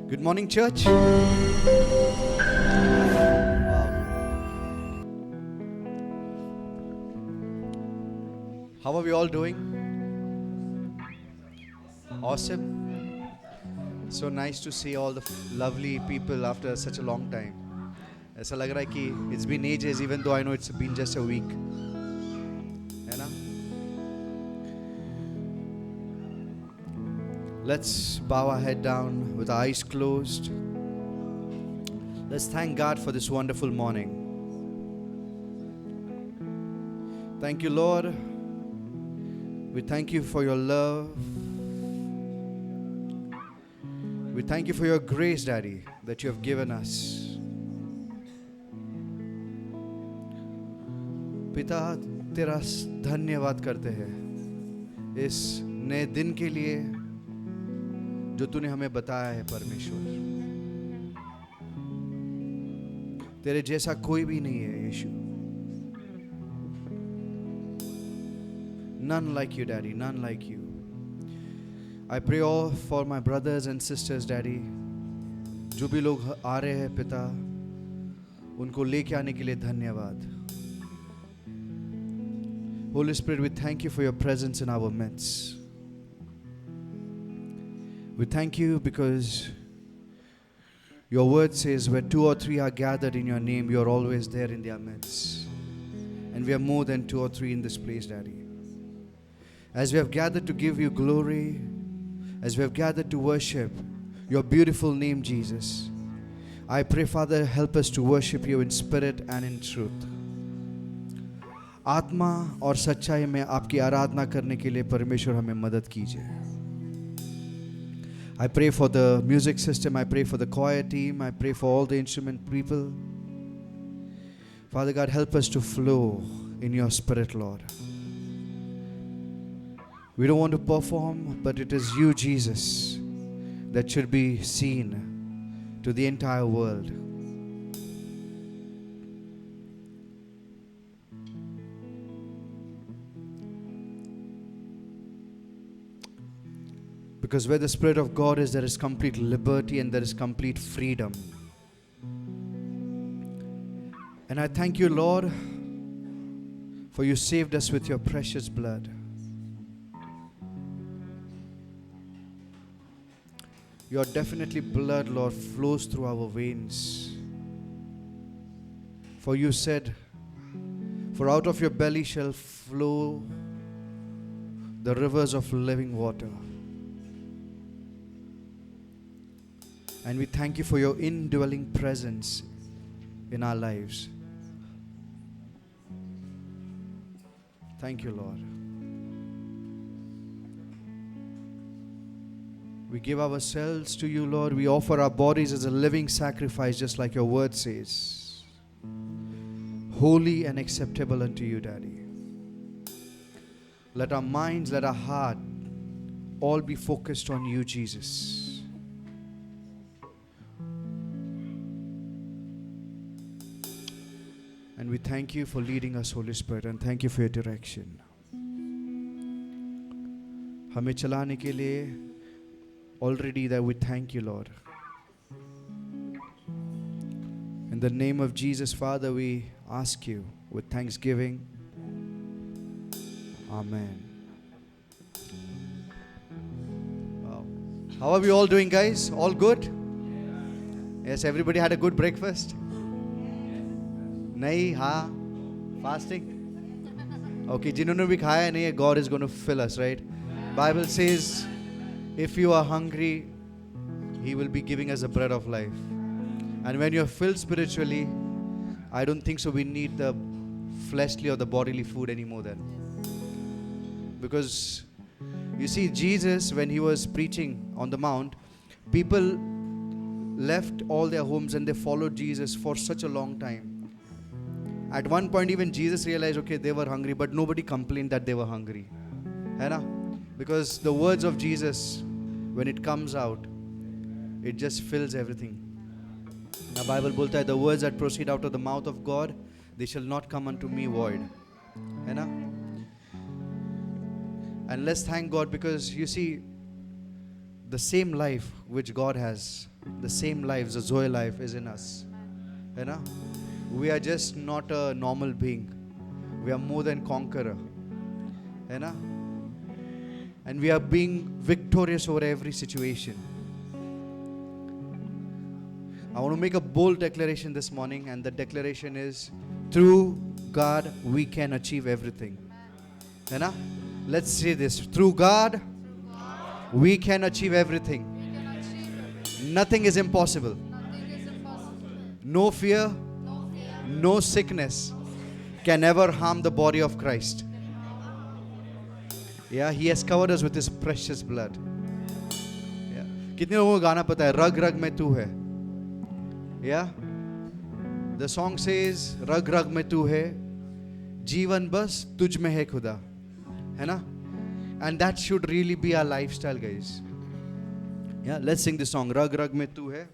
Good morning, church. Wow. How are we all doing? Awesome. So nice to see all the lovely people after such a long time. ऐसा लग रहा है कि it's been ages, even though I know it's been just a week. है ना? Let's bow our head down with our eyes closed. Let's thank God for this wonderful morning. Thank you, Lord. We thank you for your love. We thank you for your grace, Daddy, that you have given us. पिता, तेरा धन्यवाद करते हैं इस नए दिन के लिए जो तूने हमें बताया है, परमेश्वर। तेरे जैसा कोई भी नहीं है, यीशु। None like you, Daddy, none like you. I pray all for my brothers and sisters, Daddy. जो भी लोग आ रहे हैं, पिता, उनको लेके आने के लिए धन्यवाद। Holy Spirit, we thank you for your presence in our midst. We thank you because your word says where 2 or 3 are gathered in your name, you are always there in their midst. And we are more than 2 or 3 in this place, Daddy. As we have gathered to give you glory, as we have gathered to worship your beautiful name, Jesus, I pray, Father, help us to worship you in spirit and in truth. आत्मा और सच्चाई में आपकी आराधना करने के लिए परमेश्वर हमें मदद कीजिए। I pray for the music system, I pray for the choir team, I pray for all the instrument people. Father God, help us to flow in your spirit, Lord. We don't want to perform, but it is you, Jesus, that should be seen to the entire world. Because where the Spirit of God is, there is complete liberty and there is complete freedom. And I thank you, Lord, for you saved us with your precious blood. Your definitely blood, Lord, flows through our veins. For you said, for out of your belly shall flow the rivers of living water. And we thank you for your indwelling presence in our lives. Thank you, Lord. We give ourselves to you, Lord. We offer our bodies as a living sacrifice, just like your word says. Holy and acceptable unto you, Daddy. Let our minds, let our heart all be focused on you, Jesus. And we thank you for leading us, Holy Spirit, and thank you for your direction. हमें चलाने के लिए already that we thank you, Lord. In the name of Jesus, Father, we ask you with thanksgiving. Amen. Wow. How are we all doing, guys? All good? Yes, everybody had a good breakfast? नहीं, हाँ, fasting. Okay, जिन्होंने भी खाया नहीं है, God is going to fill us, right? Bible says, if you are hungry, He will be giving us the bread of life. And when you are filled spiritually, I don't think so we need the fleshly or the bodily food anymore then. Because you see, Jesus, when He was preaching on the mount, people left all their homes and they followed Jesus for such a long time. At one point, even Jesus realized, okay, they were hungry, but nobody complained that they were hungry. है ना? Because the words of Jesus, when it comes out, it just fills everything. The Bible बोलता है, the words that proceed out of the mouth of God, they shall not come unto me void. है ना? And let's thank God, because you see, the same life which God has, the same life, the Zoe life is in us. You know? We are just not a normal being. We are more than conqueror. You know? And we are being victorious over every situation. I want to make a bold declaration this morning, and the declaration is, through God we can achieve everything. You know? Let's say this. Through God we can achieve everything. Nothing is impossible. No fear, no sickness can ever harm the body of Christ. Yeah, He has covered us with His precious blood. Yeah. कितने लोगों को गाना पता है, रग रग में तू है. Yeah. The song says, रग रग में तू है, जीवन बस तुझ में है खुदा. है ना? And that should really be our lifestyle, guys. Yeah, let's sing this song. Rag rag mein tu hai.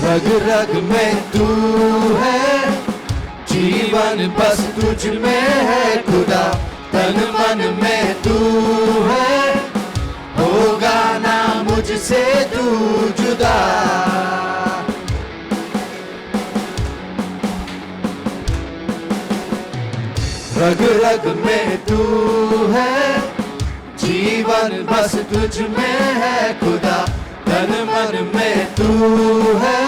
रग रग में तू है, जीवन बस तुझ में है खुदा. तन मन में तू है, होगा ना मुझसे तू जुदा. रग रग में तू है, जीवन बस तुझ में है खुदा. तन मन में तू है,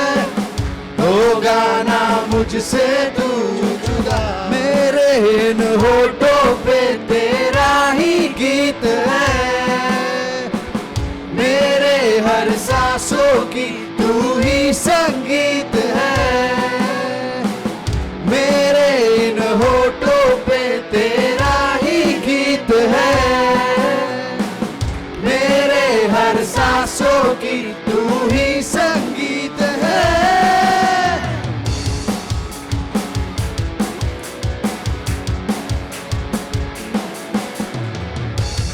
होगा ना मुझसे तू जुदा. मेरे इन होठों पे तेरा ही गीत है, मेरे हर सांसों की तू ही संगीत है. मेरे इन होठों पे तेरा ही गीत है, मेरे हर सांसों की तू ही संगीत है.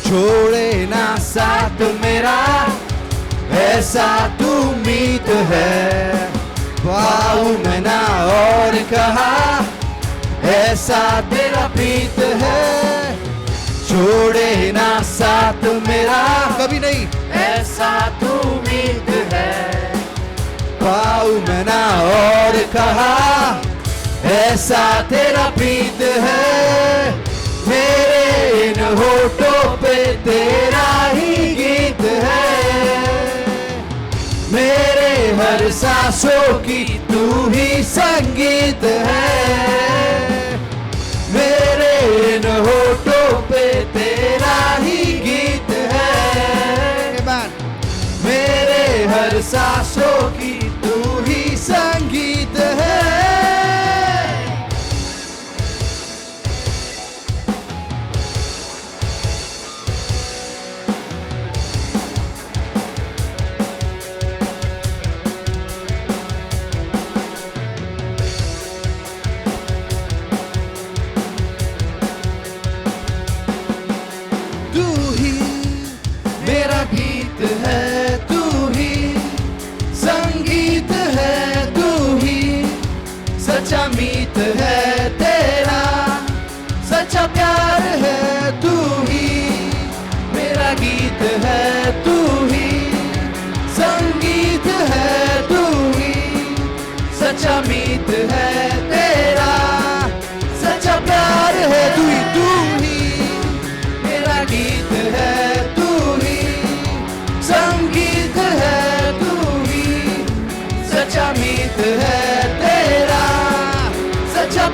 छोड़े ना साथ मेरा, ऐसा तू उम्मीद है. पाऊं मैं ना और कहा, ऐसा तेरा प्रीत है. छोड़े ना साथ मेरा, कभी नहीं, ऐसा तू उम्मीद है. पाऊं मैं ना और कहा, ऐसा तेरा प्रीत है. मेरे इन होठों पे तेरा ही गीत है, मेरे हर सांसों की तू ही संगीत है. मेरे इन होठों पे तेरा ही गीत है, मेरे हर सांसों की तू ही संगीत है. सच्चा मीत है तेरा, सच्चा प्यार है तू ही. मेरा गीत है तू ही, संगीत है तू ही. सच्चा मीत है तेरा, सच्चा प्यार है तू ही. तू ही मेरा गीत है तू ही, संगीत है तू ही. सच्चा मीत है तेरा, सच्चा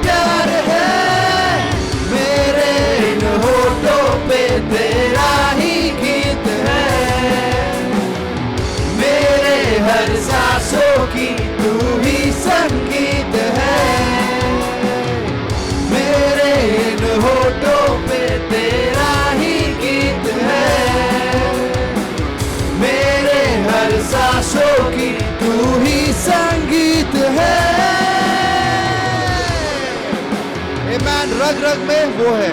रग रग में वो है.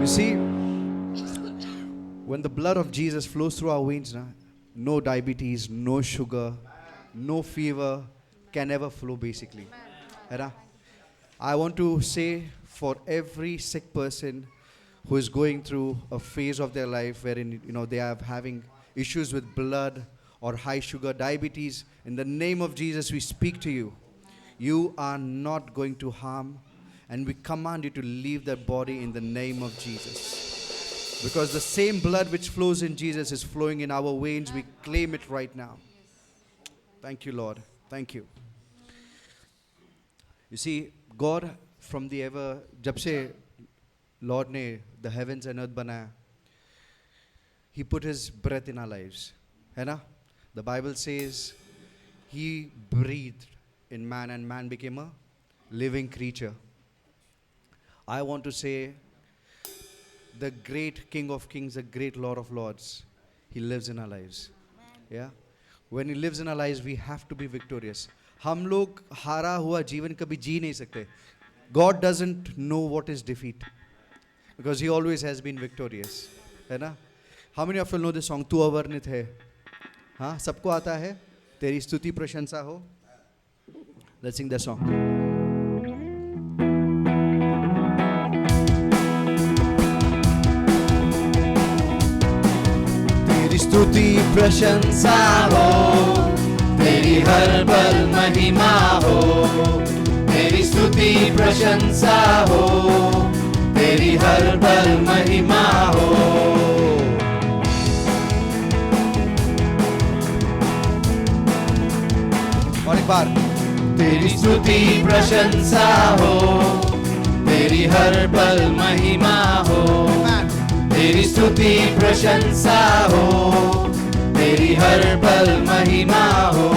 You see, when the blood of Jesus flows through our veins, no diabetes, no sugar, no fever can ever flow basically. Right? I want to say for every sick person who is going through a phase of their life wherein they are having issues with blood or high sugar, diabetes, in the name of Jesus we speak to you. You are not going to harm, and we command you to leave that body in the name of Jesus. Because the same blood which flows in Jesus is flowing in our veins. We claim it right now. Thank you, Lord. Thank you. You see, God from the ever, जब से Lord ने the heavens and earth बनाया, He put His breath in our lives. है ना? The Bible says He breathed in man and man became a living creature. I want to say the great King of Kings, the great Lord of Lords, He lives in our lives. Yeah? When He lives in our lives, we have to be victorious. हम लोग हारा हुआ जीवन कभी जी नहीं सकते. God doesn't know what is defeat because He always has been victorious. है ना? How many of you know this song? तू अवर्णित है. हाँ, सबको आता है. तेरी स्तुति प्रशंसा हो. Let's sing the song. तेरी स्तुति प्रशंसा हो, तेरी हर पल महिमा हो. तेरी स्तुति प्रशंसा हो, तेरी हर पल महिमा हो. और एक बार. तेरी स्तुति प्रशंसा हो, तेरी हर पल महिमा हो. तेरी स्तुति प्रशंसा हो, तेरी हर पल महिमा हो.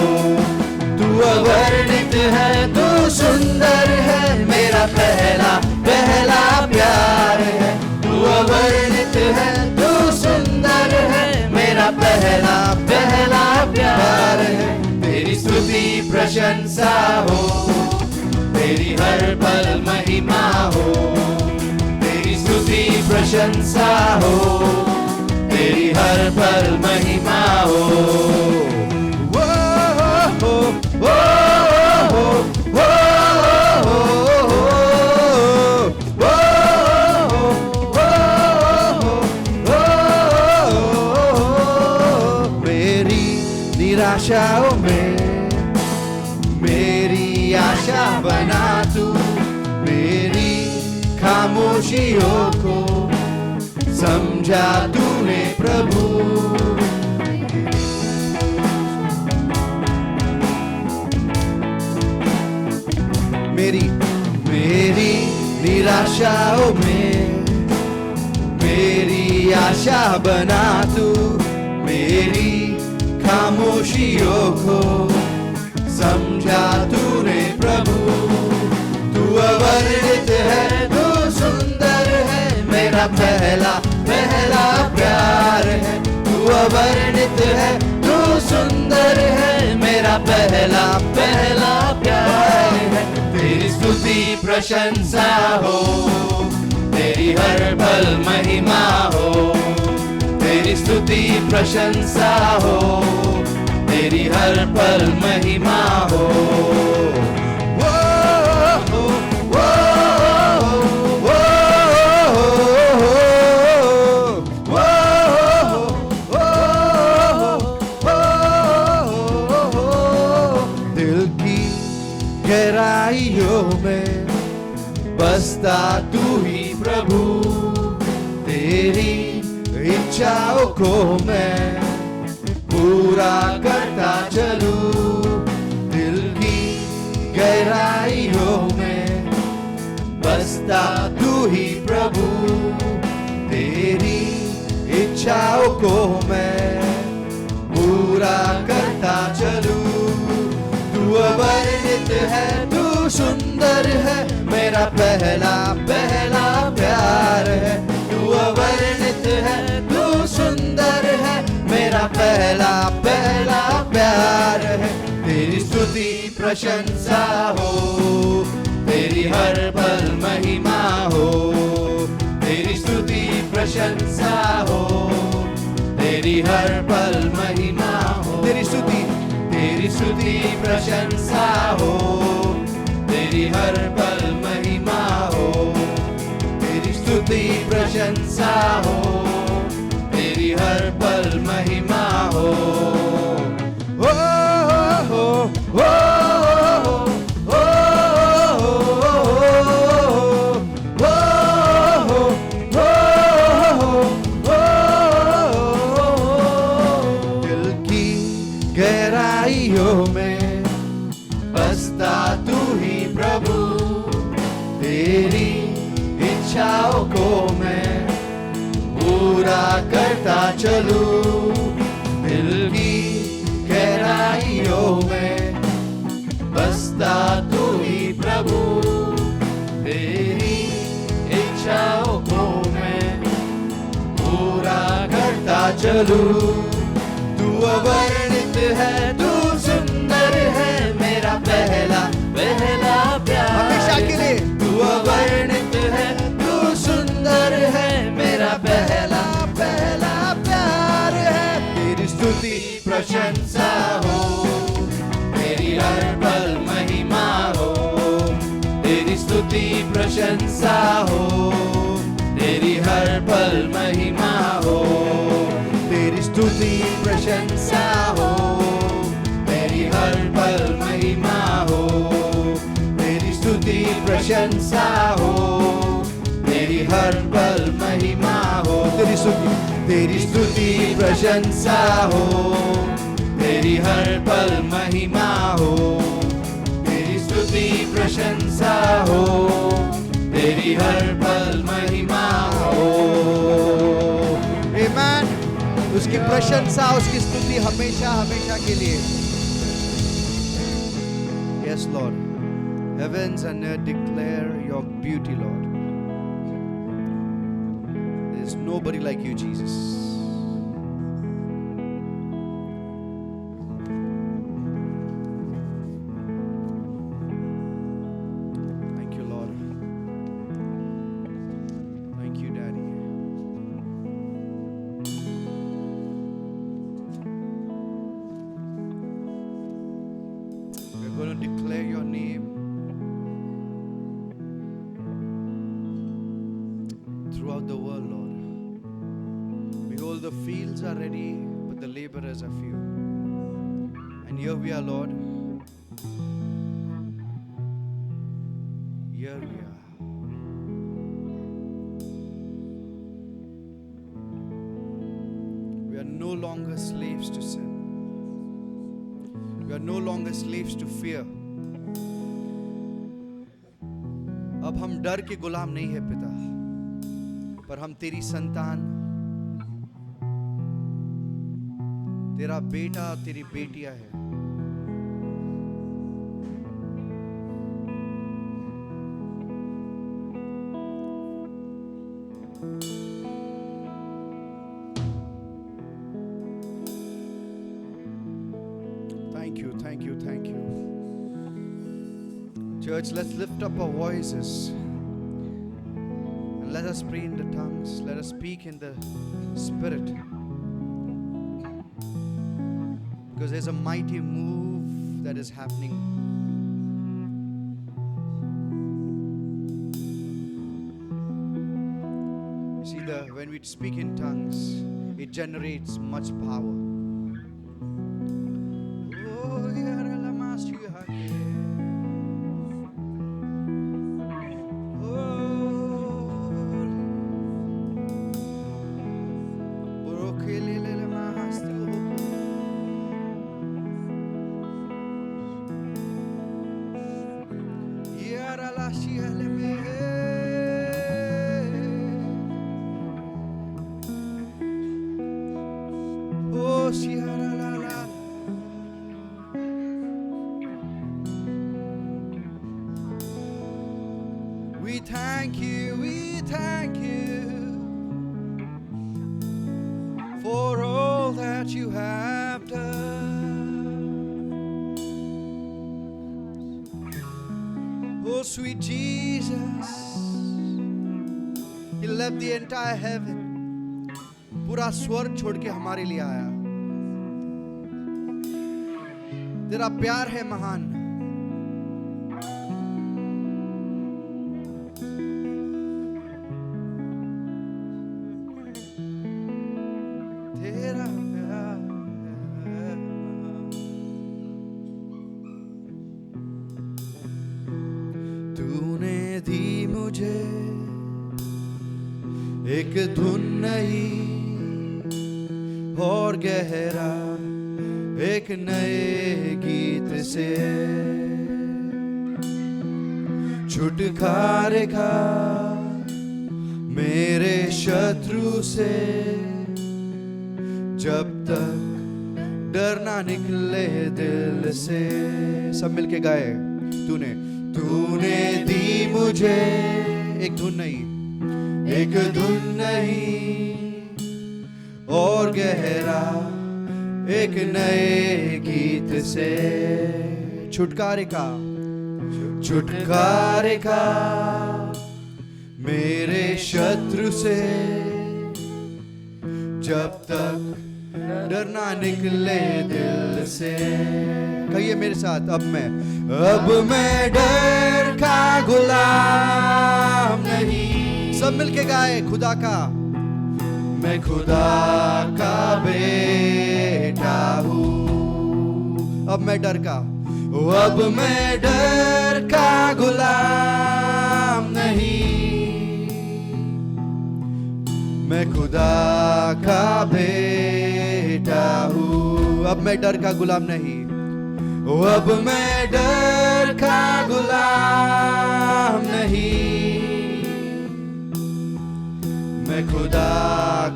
तू अवर्णित है, तू सुंदर है, मेरा पहला पहला प्यार है. तू अवर्णित है, तू सुंदर है, मेरा पहला पहला प्यार है. तेरी स्तुति प्रशंसा हो, तेरी हर पल महिमा हो. तेरी स्तुति प्रशंसा हो, तेरी हर पल महिमा हो. वो हो, वो हो, वो हो, वो हो. मेरी निराशाओं में मेरी आशा बना तू. मेरी खामोशियों को समझा तूने प्रभु. मेरी निराशाओं में मेरी आशा बना तू. मेरी खामोशियों को समझा तूने प्रभु. तू अवर्णित है, तू सुंदर है, मेरा पहला पहला प्यार है. तू अवर्णित है, तू सुंदर है, मेरा पहला पहला प्यार है. तेरी स्तुति प्रशंसा हो, तेरी हर पल महिमा हो. तेरी स्तुति प्रशंसा हो, तेरी हर पल महिमा हो. वो हो, वो हो, वो हो, वो हो. दिल की गहराइयों में बसता तू ही प्रभु. तेरी इच्छाओं को मैं पूरा करता चलूं. दिल की गहराइयों में बसता तू ही प्रभु. तेरी इच्छाओं को मैं पूरा करता चलूं. तू अवर्णित है, तू सुंदर है, मेरा पहला पहला प्यार है. तू अवर्णित है, तू सुंदर है, मेरा पहला पहला प्यार है. तेरी स्तुति स्तुति प्रशंसा हो, तेरी हर पल महिमा हो, तेरी स्तुति प्रशंसा हो, तेरी हर पल महिमा हो, तेरी स्तुति प्रशंसा हो, तेरी हर पल महिमा हो, तेरी स्तुति प्रशंसा हो, तेरी हर पल महिमा हो। ओ हो ओ में बसता तू ही प्रभु, तेरी इच्छाओं को मैं पूरा करता चलूं। दिल की गहराइयों में बसता तू ही प्रभु, तेरी इच्छाओं को मैं पूरा करता चलूं। तू अवर्णित है, तू सुंदर है, मेरा पहला पहला प्यार हमेशा के लिए। तू अवर्णित है, तू सुंदर है, मेरा पहला पहला प्यार है। तेरी स्तुति प्रशंसा हो, तेरी हर पल महिमा हो, तेरी स्तुति प्रशंसा हो, तेरी हर पल महिमा हो, तेरी स्तुति प्रशंसा हो, तेरी हर पल महिमा हो, तेरी स्तुति प्रशंसा हो, तेरी हर पल महिमा हो। तेरी स्तुति प्रशंसा हो, तेरी हर पल महिमा हो, तेरी स्तुति प्रशंसा हो, तेरी हर पल महिमा हो। आमीन। उसकी प्रशंसा, उसकी स्तुति हमेशा हमेशा के लिए। Yes, Lord. Heavens and earth declare your beauty, Lord. There is nobody like you, Jesus. Thank you, Lord. Thank you, Daddy. We're going to declare your name throughout the world, Lord. Behold, the fields are ready, but the laborers are few. And here we are, Lord. Here we are. We are no longer slaves to sin. We are no longer slaves to fear. अब हम डर के गुलाम नहीं है पिता, पर हम तेरी संतान, तेरा बेटा, तेरी बेटियां है। Thank you, thank you, thank you. Church, let's lift up our voices and let us pray in the tongues. Let us speak in the Spirit. Because there's a mighty move that is happening. See, when we speak in tongues, it generates much power. We thank you for all that you have done. So sweet Jesus. He left the entire heaven. पूरा स्वर्ग छोड़ के हमारे लिए आया. तेरा प्यार है महान. तेरा प्यार है महान. तूने दी मुझे एक धुन नहीं और गहरा एक नए गीत से छुटकारे का मेरे शत्रु से. जब तक डर ना निकले दिल से. सब मिलके गाए. तूने दी मुझे एक धुन नहीं, एक धुन नहीं और गहरा एक नए गीत से छुटकारे का मेरे शत्रु से. जब तक डर ना निकले दिल से. कहिए मेरे साथ. अब मैं डर का गुलाम नहीं. सब मिलके गाए. खुदा का, मैं खुदा का बेटा हूँ. अब मैं डर का गुलाम नहीं. मैं खुदा का बेटा हूँ. अब मैं डर का गुलाम नहीं. अब मैं डर का गुलाम नहीं. मैं खुदा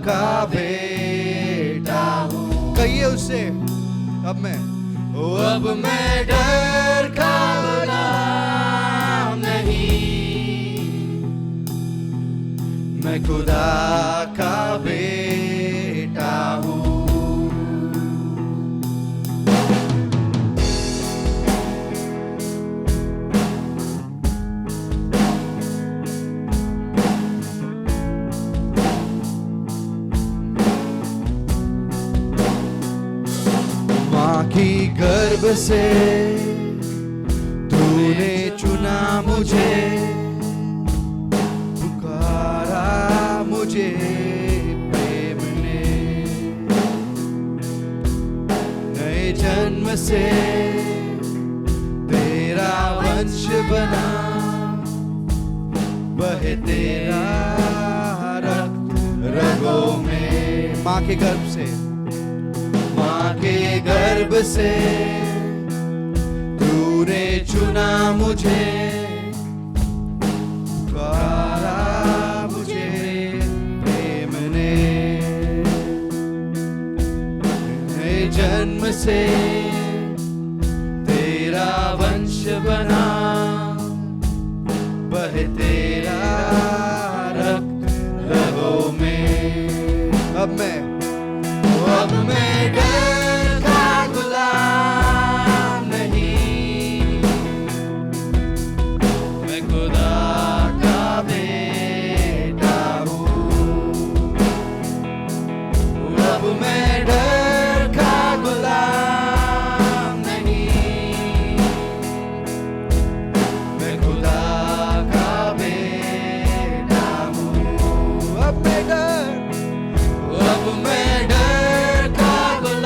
का बेटा हूँ. कहिए उससे. अब मैं डर का गुलाम नहीं. मैं खुदा का बेटा हूँ. की गर्भ से तूने चुना मुझे, पुकारा मुझे प्रेम ने. नए जन्म से तेरा वंश बना, बहे तेरा रक्त रगों में. माँ के गर्भ से तूने चुना मुझे, पुकारा मुझे प्रेम ने. नए जन्म से तेरा वंश बना, बहे तेरा रक्त रगों में. अब मैं डर का गुलाम नहीं. मैं खुदा का बेटा हूँ. अब मैं डर का गुलाम नहीं. मैं खुदा का बेटा हूँ. अब मैं डर का गुलाम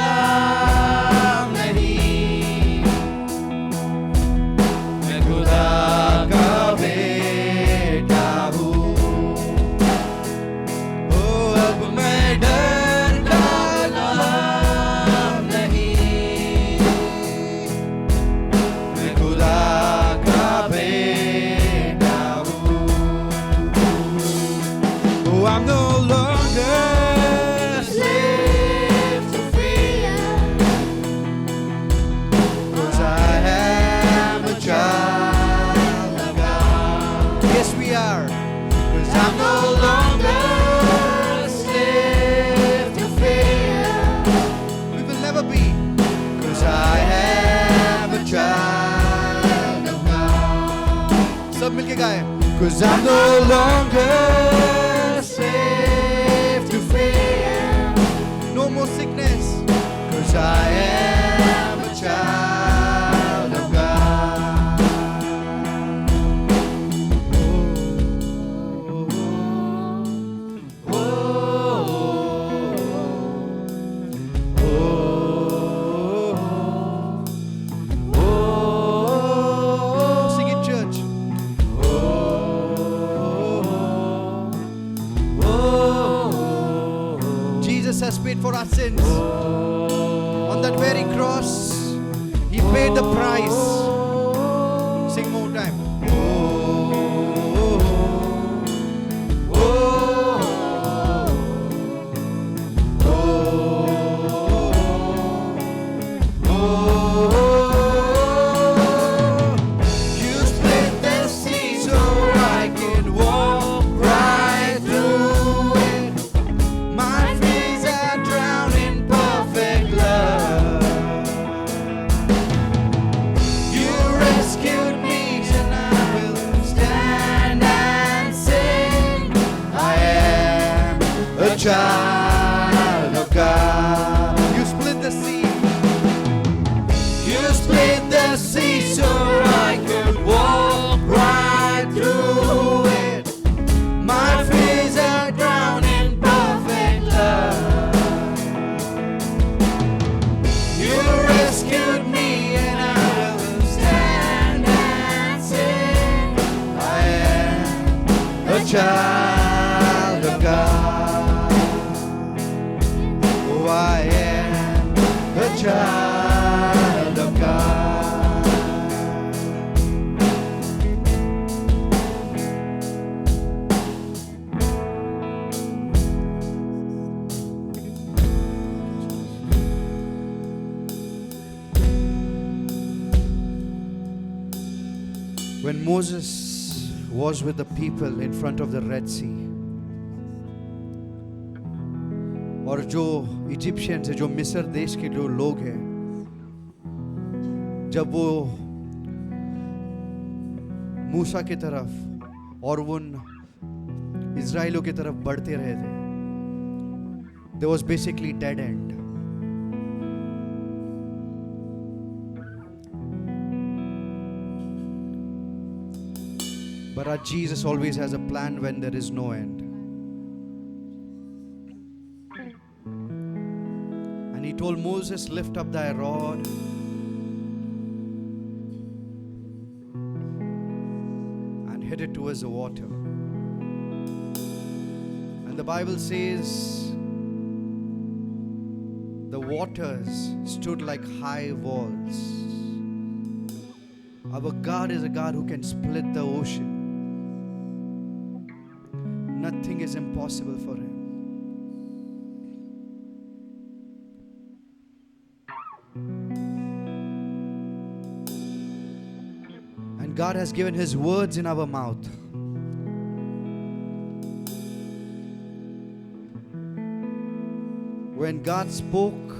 मिलके गाए. 'Cause I'm no longer slave to fear, no more sickness. 'Cause I am a child of God. Oh, oh, oh, oh. Sing it, church. Jesus has paid for our sins. On that very cross, He paid the price. Sing more time. You split the sea so I can walk right through it. My fears are drowned in perfect love. You rescued me and I will stand and sing. I am a child of God. You split the sea. You split the sea so I could walk right through it. My fears are drowned in perfect love. You rescued me and I will stand and sing. I am a child of God. Oh, I am a child of God. When Moses was with the people in front of the Red Sea, और जो Egyptians है, जो मिस्र देश के जो लोग हैं, जब वो मूसा की तरफ और उन इज़राइलियों की तरफ बढ़ते रहे थे, there was basically dead end. But our Jesus always has a plan when there is no end. And He told Moses, lift up thy rod and hit it towards the water. And the Bible says the waters stood like high walls. Our God is a God who can split the ocean. Nothing is impossible for Him. And God has given His words in our mouth. When God spoke,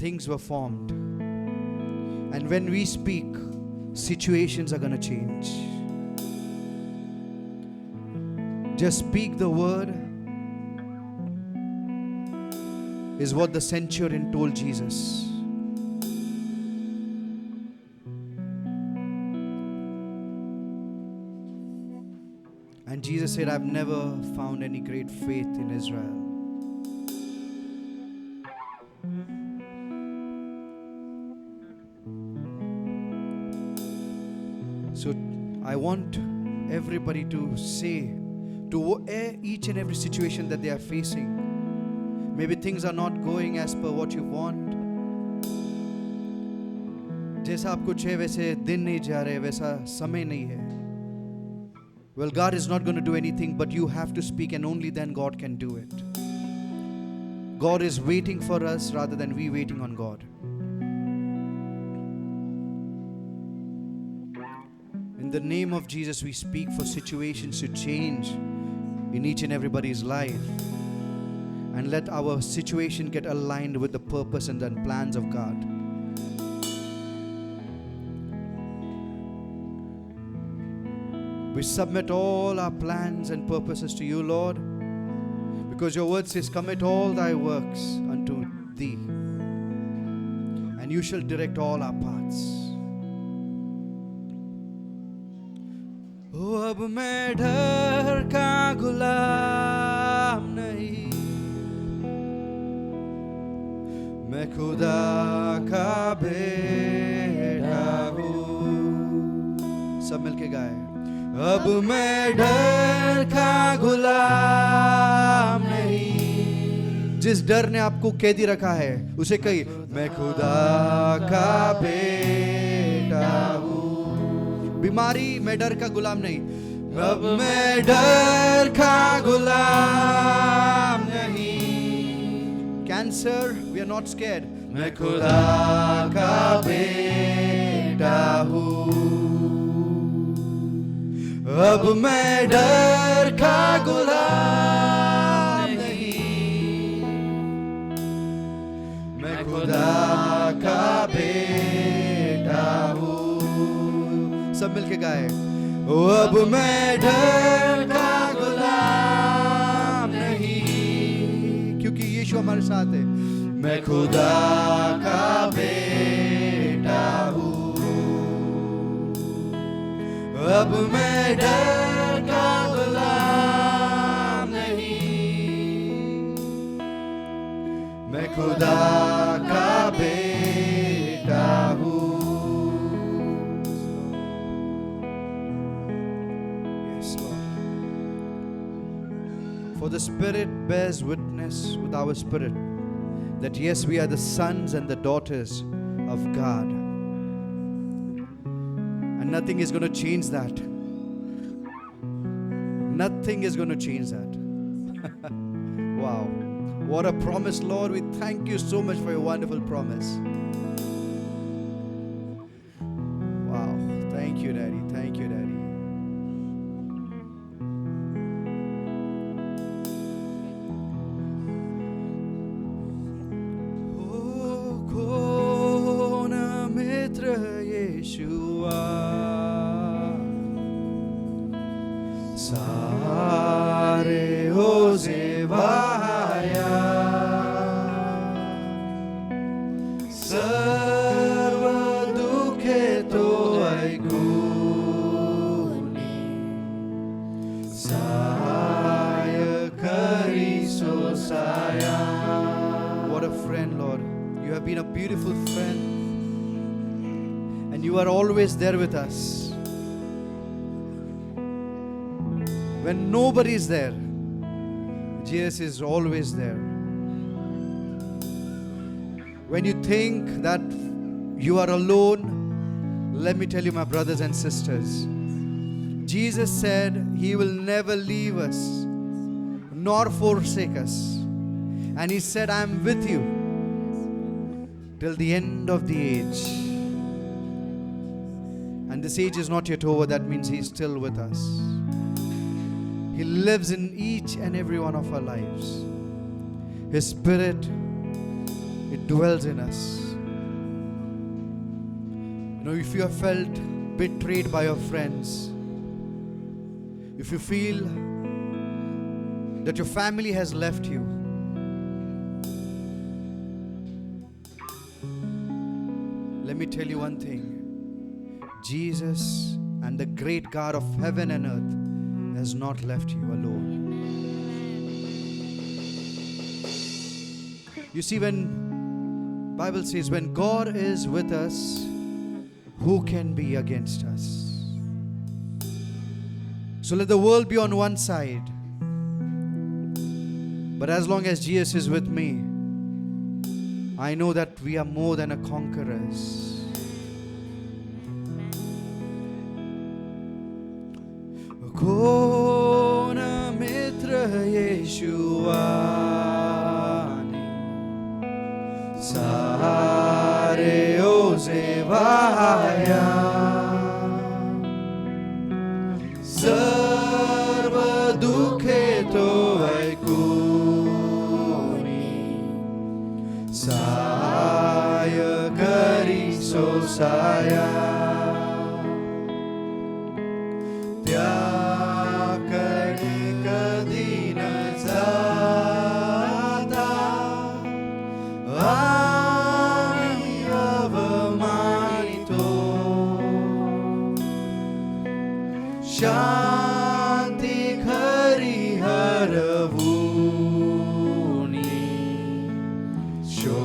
things were formed. And when we speak, situations are going to change. Just speak the word is what the centurion told Jesus. And Jesus said, I've never found any great faith in Israel. So I want everybody to say to each and every situation that they are facing. Maybe things are not going as per what you want. जैसा आप कुछ है वैसे दिन नहीं जा रहे, वैसा समय नहीं है. Well, God is not going to do anything, but you have to speak, and only then God can do it. God is waiting for us rather than we waiting on God. In the name of Jesus, we speak for situations to change in each and everybody's life. And let our situation get aligned with the purpose and the plans of God. We submit all our plans and purposes to you, Lord, because your word says, commit all thy works unto thee, and you shall direct all our paths. ओ अब मैं डर का गुलाम नहीं, मैं खुदा का बेटा हूँ. सब मिलके गाए. अब मैं डर का गुलाम नहीं. जिस डर ने आपको कैदी रखा है उसे कही, मैं खुदा का बेटा हूँ. बीमारी, मैं डर का गुलाम नहीं. अब मैं डर का गुलाम नहीं. Cancer, we are not scared. मैं खुदा का बेटा हूँ. अब मैं डर का गुलाम नहीं, मैं खुदा का बेटा हूँ. सब मिलके गाए. अब मैं डर का गुलाम नहीं, क्योंकि यीशु हमारे साथ है. मैं खुदा का बेटा हूँ. अब मैं डर का गुलाम नहीं, मैं खुदा का बेटा हूँ. Yes, Lord. For the Spirit bears witness with our spirit that yes, we are the sons and the daughters of God. And nothing is going to change that. Nothing is going to change that. Wow. What a promise, Lord. We thank you so much for your wonderful promise. Wow. Thank you, Daddy. Thank you, Daddy. सारे होजेवाया सर्व दुखे तो ऐगुनी साय करी सो साया. What a friend, Lord. You have been a beautiful friend, and you are always there with us. When nobody is there, Jesus is always there. When you think that you are alone, let me tell you, my brothers and sisters, Jesus said He will never leave us nor forsake us. And He said, I am with you till the end of the age. And this age is not yet over. That means He is still with us. He lives in each and every one of our lives. His Spirit, it dwells in us. You know, if you have felt betrayed by your friends, if you feel that your family has left you, let me tell you one thing. Jesus and the great God of heaven and earth has not left you alone. You see, when Bible says, when God is with us, who can be against us? So let the world be on one side, but as long as Jesus is with me, I know that we are more than a conquerors. कोण मित्र येशुआनी सारे ओजेवाया सर्व दुखे तो ऐकूनी साय करी सो साया.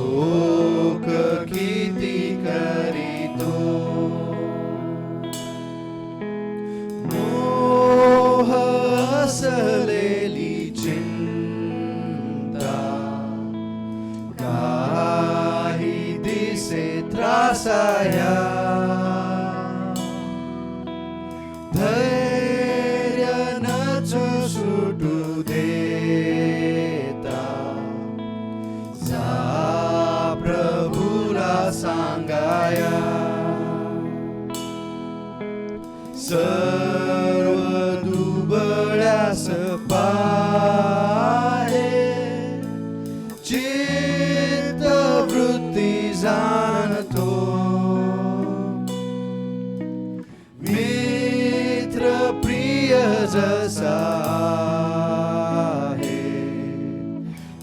लोक किती करीतो मोह असलेली चिंता काही दिसे त्रासाया धैर्य नचू सुटू देता जा प्रभूला सांगाया सर्व दुबळ्यास पाहे चित्त वृत्ती जाणतो मित्र प्रिय जसा आहे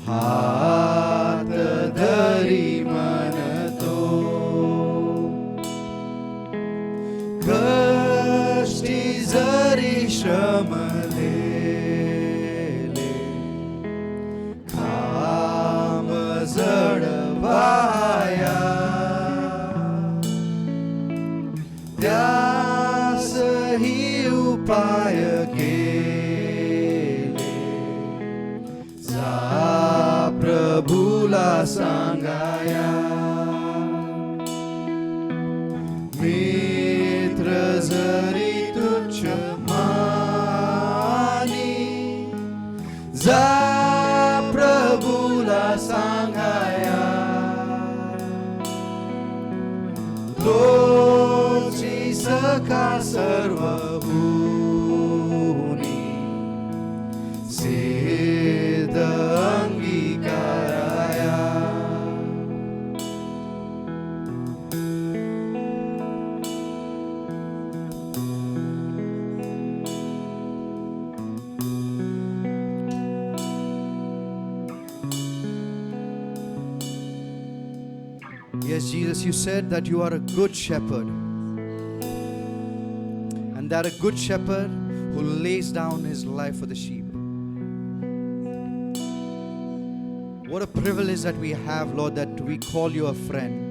हात धरी म्हणतो कष्टी जरी श्रमलेले काम जडवाया त्यासही उपाय केले जा प्रभूला सांगाया मित्र जरी तुच्छ मानी जा प्रभूला सांगाया तोची सखा सर्व भूनी सिद्ध अंगीकाराया Yes, Jesus, you said that you are a good shepherd, and that a good shepherd who lays down his life for the sheep. What a privilege that we have, Lord, that we call you a friend.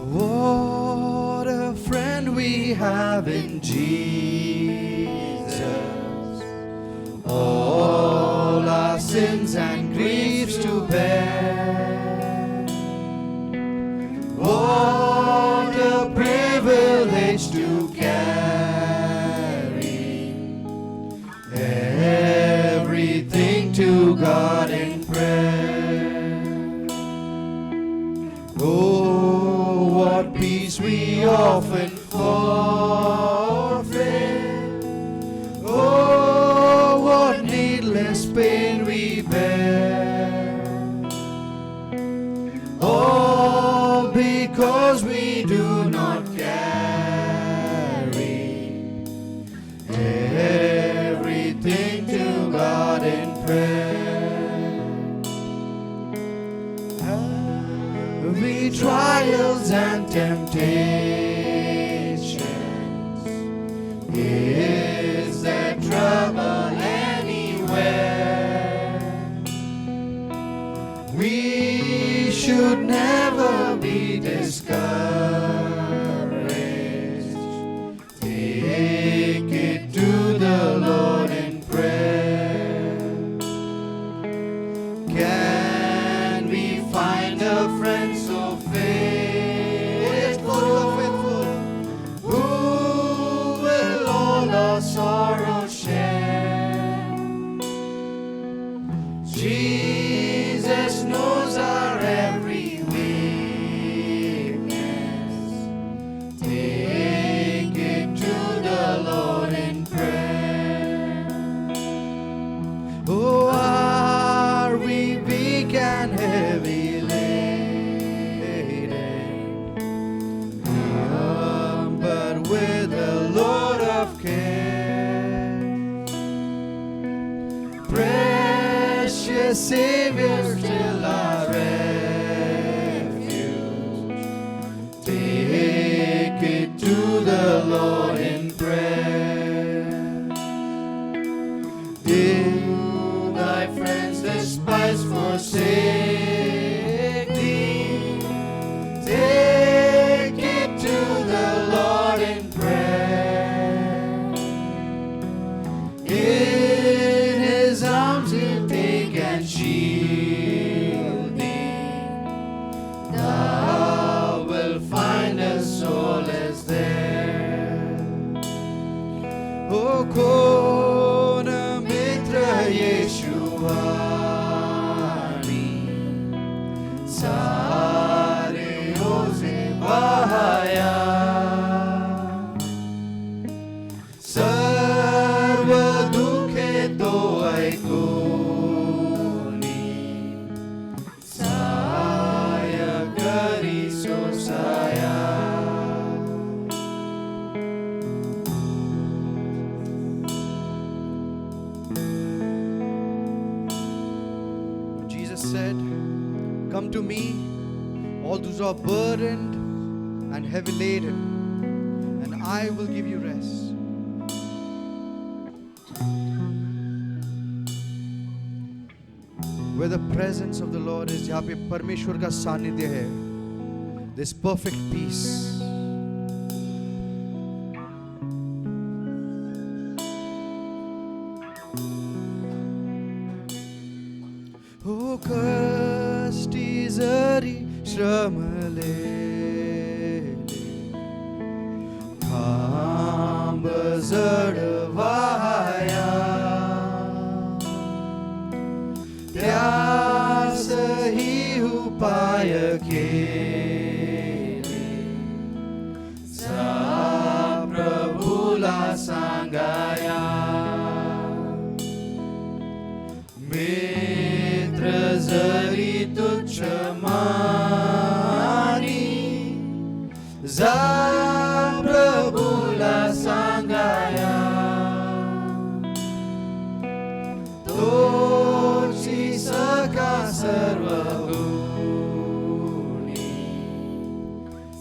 What a friend we have in Jesus. All our sins and griefs to bear. What a privilege to carry everything to God in prayer. Oh, what peace we often forfeit. Oh, what needless pain we bear. All because we do not carry everything to God in prayer. Every trials and temptations, is there trouble anywhere? We should never be discouraged. Take it to the Lord in prayer. Can we find a friend so faithful, who will all our sorrow share? Jesus knows our every weakness. Take it to the Lord in prayer. Oh, are we weak and heavy laden? Come but with a load of care. Pray precious Savior, still our refuge. Take it to the Lord in prayer. Do thy friends despise, forsake thee? Take it to the Lord in prayer. In His arms He'll take and shield thee. Thou wilt find a solace there. O कोण मित्र येशुवाणी, सारे ओझे via. सर्व दुःखे तो ऐकूनी, सहाय करी सोसाया. Jesus said, "Come to me, all those who are burdened and heavy laden, and I will give you rest." Where the presence of the Lord is, जहाँ पे परमेश्वर का सानिध्य है, this perfect peace. O कष्टी जरी श्रमलेले, खांब जडवाया, त्यासही उपाय केले, जा प्रभूला सांगाया. मित्र जरी तुच्छ मानी, जा प्रभूला सांगाया. तोची सखा सर्व गुणी,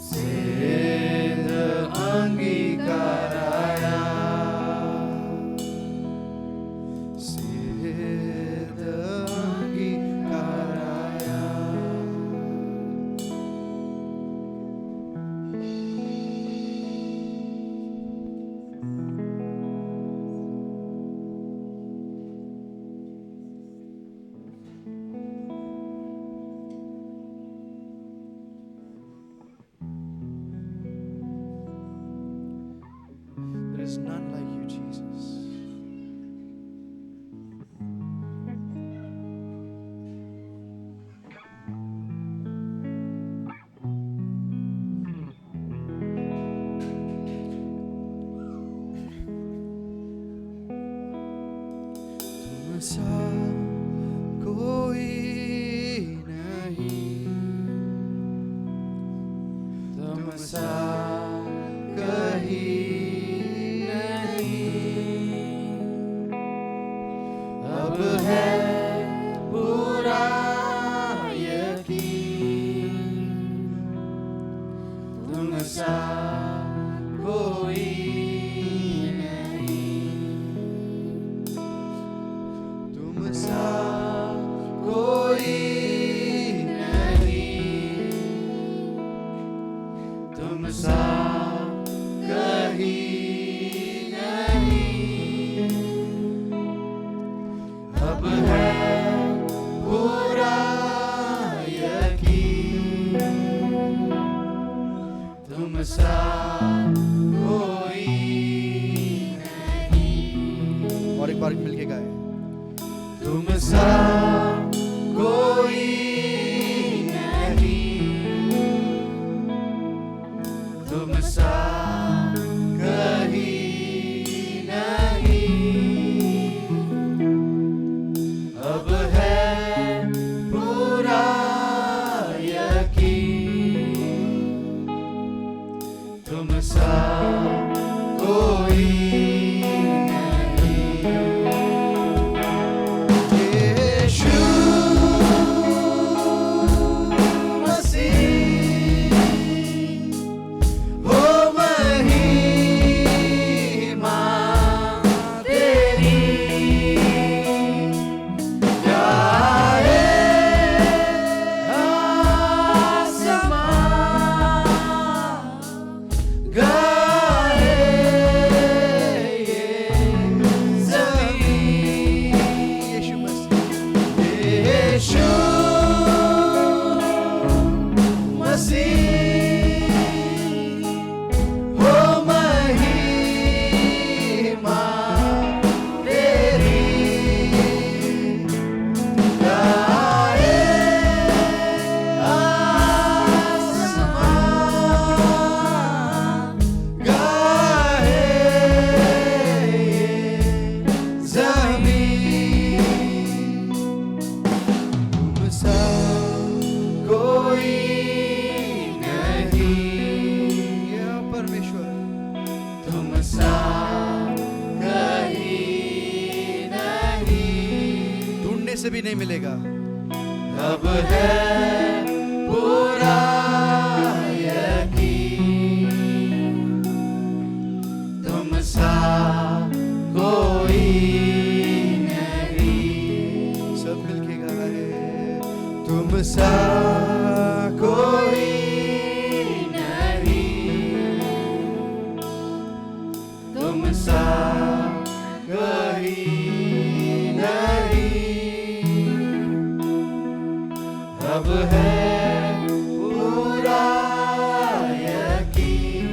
सेद अंगीकाराया. सेद अंगीकाराया. यीशु मसीह हो महिमा तेरी गाए आसमान गाए जमीन तुम सा कोई नहीं या परमेश्वर तुम सा कहीं नहीं ढूंढने से भी नहीं मिलेगा अब है पूरा यकीन तुम सा कोई नहीं सब मिलके गा रहे हैं तुम सा कोई नहीं तुम सा कोई नहीं अब है पूरा यकीन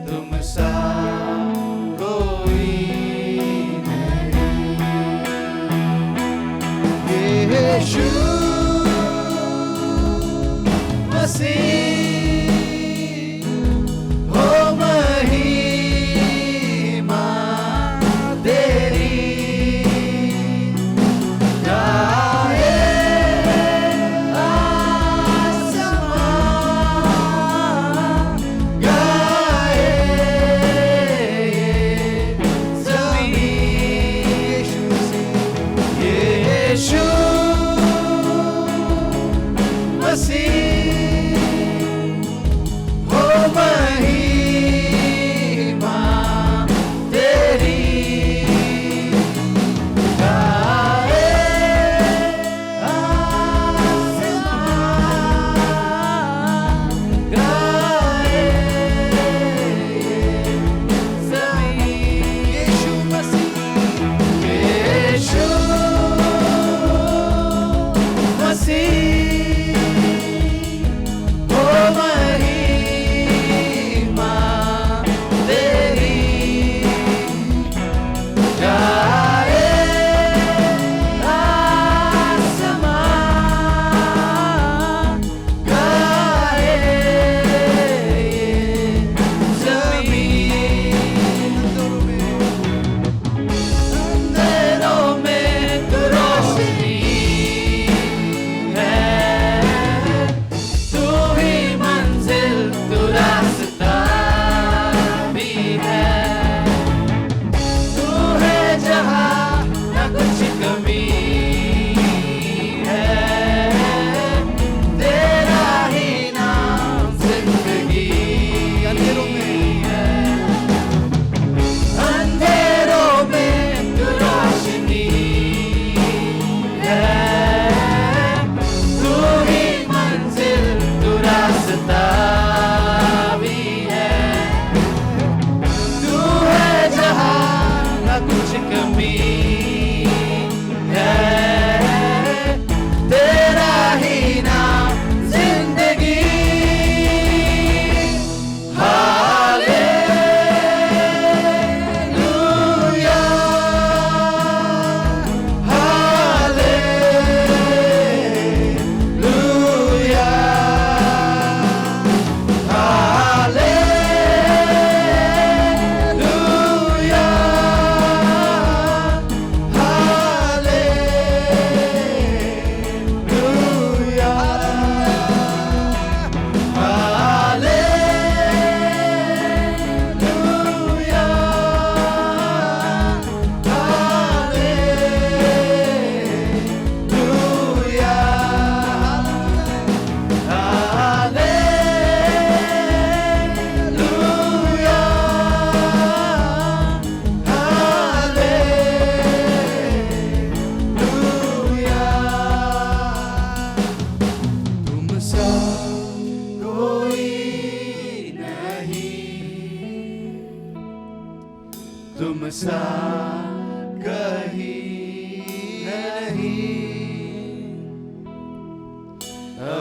तुम सा कोई नहीं यीशु मसीह हो महिमा तेरी गाए आसमान गाए जमीन यीशु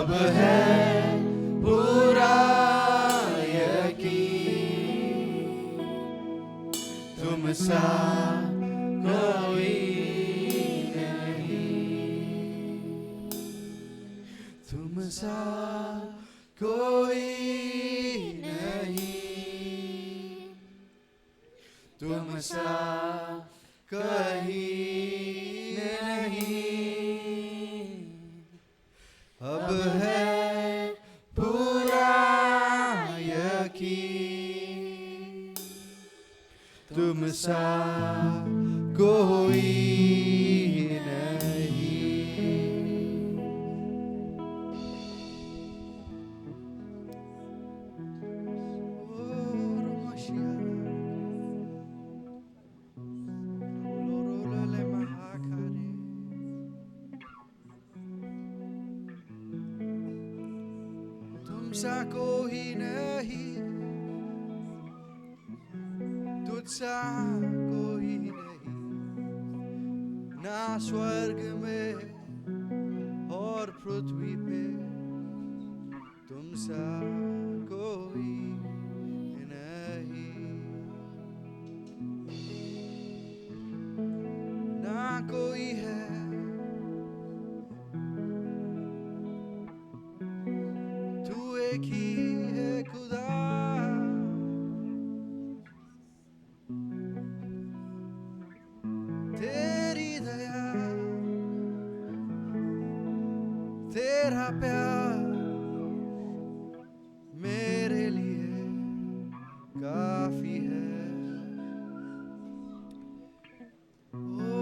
अब है पूरा यकीन, तुम सा कोई नहीं, तुम सा कोई नहीं, तुम सा कहीं नहीं, अब है पूरा यकीन, तुम सा कोई नहीं। तुमसा कोई नहीं, तुझसा कोई नहीं, ना स्वर्ग में और पृथ्वी पे, तुमसा कोई नहीं, ना कोई है, तू एक ही है खुदा, तेरी दया तेरा प्यार मेरे लिए काफी है। ओ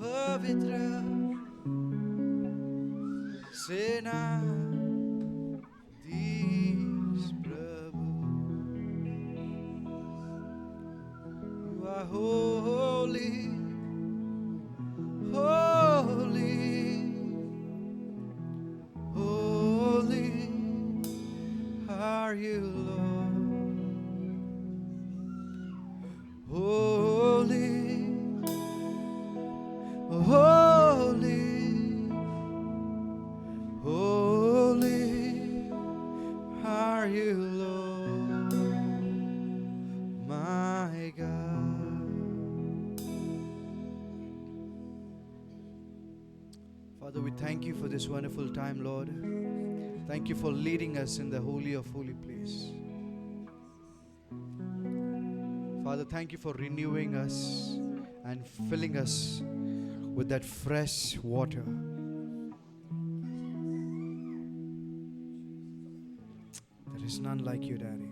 पवित्र सेना धीश प्रभु, you are holy, holy, holy are you, Lord. Holy, holy, holy are you, Lord, my God. Father, we thank you for this wonderful time, Lord. Thank you for leading us in the holy of holy place. Father, thank you for renewing us and filling us with that fresh water. There is none like you, Daddy.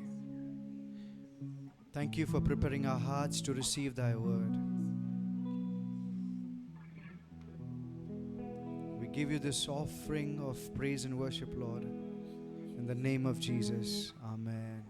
Thank you for preparing our hearts to receive thy word. We give you this offering of praise and worship, Lord. In the name of Jesus, amen.